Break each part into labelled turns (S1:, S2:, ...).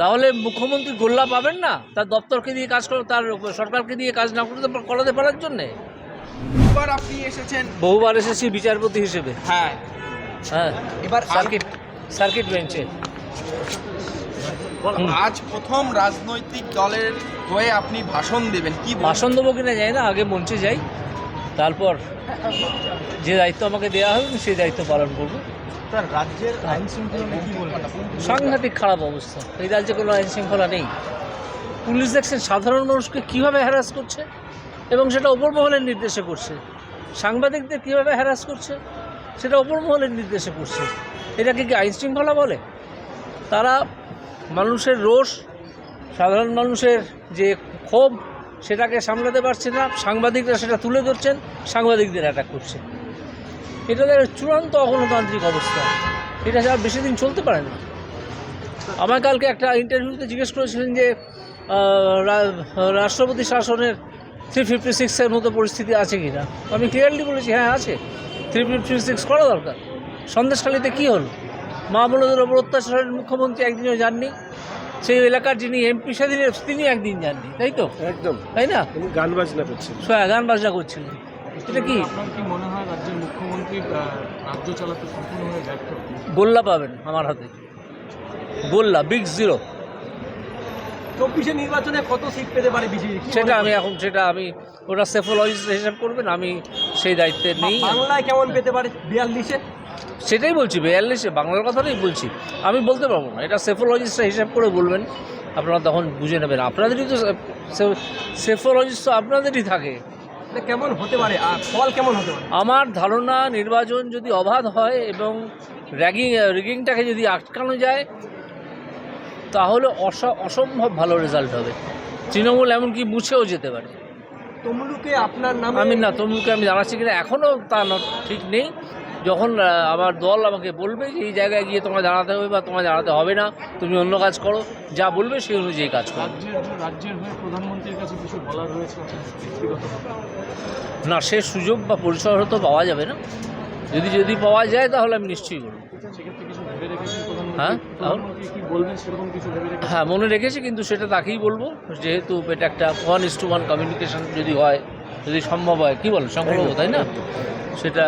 S1: তাহলে মুখ্যমন্ত্রী গোল্লা পাবেন না তার দপ্তরকে দিয়ে কাজ করে, তার সরকারকে দিয়ে কাজ না করতে করাতে পারার জন্যে?
S2: বহুবার আপনি এসেছেন।
S1: বহুবার এসেছি বিচারপতি হিসেবে।
S2: হ্যাঁ,
S1: হ্যাঁ,
S2: এবার
S1: সার্কিট বেঞ্চে।
S2: আজ প্রথম রাজনৈতিক দলের হয়ে আপনি ভাষণ দেবেন, কি
S1: ভাষণ দেবো কিনা জানি না, আগে মঞ্চে যাই, তারপর যে দায়িত্ব আমাকে দেওয়া হবে সেই দায়িত্ব পালন করবো।
S2: রাজ্যের আইন শৃঙ্খলা কি বলবেন?
S1: সাংঘাতিক খারাপ অবস্থা, এই রাজ্যে কোনো আইন শৃঙ্খলা নেই। পুলিশ দেখছেন সাধারণ মানুষকে কীভাবে হ্যারাস করছে, এবং সেটা ওপর মহলের নির্দেশে করছে। সাংবাদিকদের কীভাবে হ্যারাস করছে, সেটা ওপর মহলের নির্দেশে করছে। এটাকে কি আইন শৃঙ্খলা বলে? তারা মানুষের রোষ, সাধারণ মানুষের যে ক্ষোভ, সেটাকে সামলাতে পারছে না, সাংবাদিকরা সেটা তুলে ধরছেন, সাংবাদিকদের অ্যাটাক করছে। এটা চূড়ান্ত অগণতান্ত্রিক অবস্থা, এটা আর বেশি দিন চলতে পারে না। আমার কালকে একটা ইন্টারভিউতে জিজ্ঞেস করেছিলেন যে রাষ্ট্রপতি শাসনের 356-এর মতো পরিস্থিতি আছে কি না। আমি ক্লিয়ারলি বলেছি হ্যাঁ আছে, 356 করা দরকার। সন্দেশখালীতে কী হলো? মা বোনদের ওপর অত্যাচারের মুখ্যমন্ত্রী একদিনও যাননি, সেই এলাকার যিনি এমপি স্বাধীন তিনি একদিন যাননি, তাই তো? একদম তাই না? গান বাজনা করছিলেন। এটা কি
S3: মনে হয় রাজ্যের মুখ্যমন্ত্রী রাজ্য চালাতে সম্পূর্ণভাবে ব্যর্থ?
S1: গোল্লা পাবেন আমার হাতে, গোল্লা, বিগ জিরো।
S3: 24-এর নির্বাচনে কত সিট পেতে পারে বিজেপি?
S1: সেটা আমি ওটা সেফোলজিস্ট হিসাব করবেন, আমি সেই দায়িত্বে নেই।
S3: বাংলায় কেমন পেতে পারে? 42-এ?
S1: সেটাই বলছি, 42-এ বাংলার কথাটাই বলছি। আমি বলতে পারবো না, এটা সেফোলজিস্টরা হিসাব করে বলবেন, আপনারা তখন বুঝে নেবেন। আপনাদেরই তো সেফোলজিস্ট তো আপনাদেরই থাকে।
S3: কেমন হতে পারে, ফল কেমন হতে পারে?
S1: আমার ধারণা নির্বাচন যদি অবাধ হয় এবং রিগিংটাকে যদি আটকানো যায়, তাহলে অসম্ভব ভালো রেজাল্ট হবে। তৃণমূল এমনকি মুছেও যেতে পারে।
S3: তমলুকে আপনার নামে
S1: তমলুকে আমি জানাচ্ছি কিনা এখনও তা ঠিক নেই। যখন আমার দল আমাকে বলবে যে এই জায়গায় গিয়ে তোমায় দাঁড়াতে হবে বা তোমায় দাঁড়াতে হবে না, তুমি অন্য কাজ করো, যা বলবে সেই অনুযায়ী কাজ করো।
S3: রাজ্যের হয়ে প্রধানমন্ত্রীর কাছে কিছু বলার রয়েছে
S1: না, সে সুযোগ বা পরিসর হয়তো পাওয়া যাবে না। যদি পাওয়া যায় তাহলে আমি নিশ্চয়ই করব। হ্যাঁ, মনে রেখেছি, কিন্তু সেটা তাকেই বলবো, যেহেতু এটা একটা 1:1 কমিউনিকেশন যদি হয়, যদি সম্ভব হয়, কি বল সম্ভব, তাই না? সেটা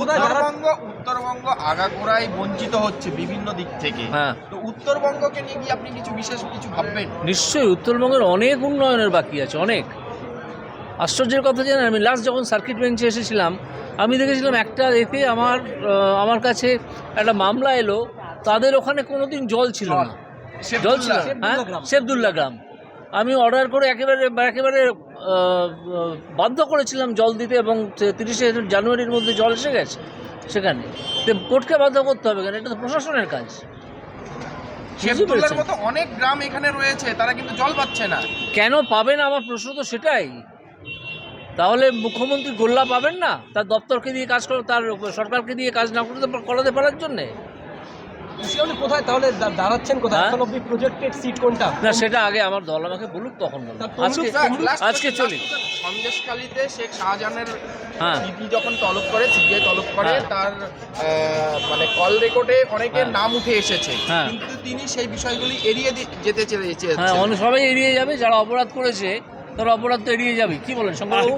S2: উত্তরবঙ্গ আগাগোড়ায় বঞ্চিত হচ্ছে বিভিন্ন দিক থেকে।
S1: হ্যাঁ,
S2: তো উত্তরবঙ্গকে নিয়ে কি আপনি বিশেষ কিছু ভাববেন?
S1: নিশ্চয়ই, উত্তরবঙ্গের অনেক উন্নয়নের বাকি আছে, অনেক। আশ্চর্যের কথা জানেন, আমি লাস্ট যখন সার্কিট বেঞ্চে এসেছিলাম, আমি দেখেছিলাম একটা এতে আমার কাছে একটা মামলা এলো, তাদের ওখানে কোনোদিন জল ছিল না। হ্যাঁ, শেবদুল্লা গ্রাম। আমি অর্ডার করে একেবারে বাধ্য করেছিলাম জল দিতে, এবং 30শে জানুয়ারির মধ্যে জল এসে গেছে সেখানে। কোর্টকে বাধ্য করতে হবে কেন? এটা তো প্রশাসনের কাজ।
S2: শেবদুল্লার মতো অনেক গ্রাম এখানে রয়েছে, তারা কিন্তু জল পাচ্ছে না।
S1: কেন পাবে না? আমার প্রশ্ন তো সেটাই। তাহলে মুখ্যমন্ত্রী গোল্লা পাবেন না তার দপ্তরকে দিয়ে কাজ করে, তার সরকারকে দিয়ে কাজ না করতে করাতে পারার জন্যে?
S3: কোথায় তাহলে দাঁড়াচ্ছেন, কোথায় এখন অবধি প্রজেক্টেড সিট কোনটা?
S1: না, সেটা আগে আমার দল আমাকে বলুক, তখন বলুন। আজকে চলি।
S2: সন্দেশখালীতে শেখ শাহজাহানের ইডি যখন তলব করে, সিবিআই তলব করে, তার মানে কল রেকর্ডে অনেকের নাম উঠে এসেছে, কিন্তু তিনি সেই বিষয়গুলি এড়িয়ে যেতে চেয়েছেন।
S1: হ্যাঁ, সবাই এড়িয়ে যাবে, যারা অপরাধ করেছে তারা অপরাধ তো এড়িয়ে যাবে। কি বলেন শঙ্করবাবু,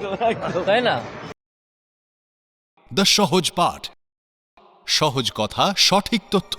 S1: তাই না?
S4: দ্য সহজ পাঠ, সহজ কথা, সঠিক তথ্য।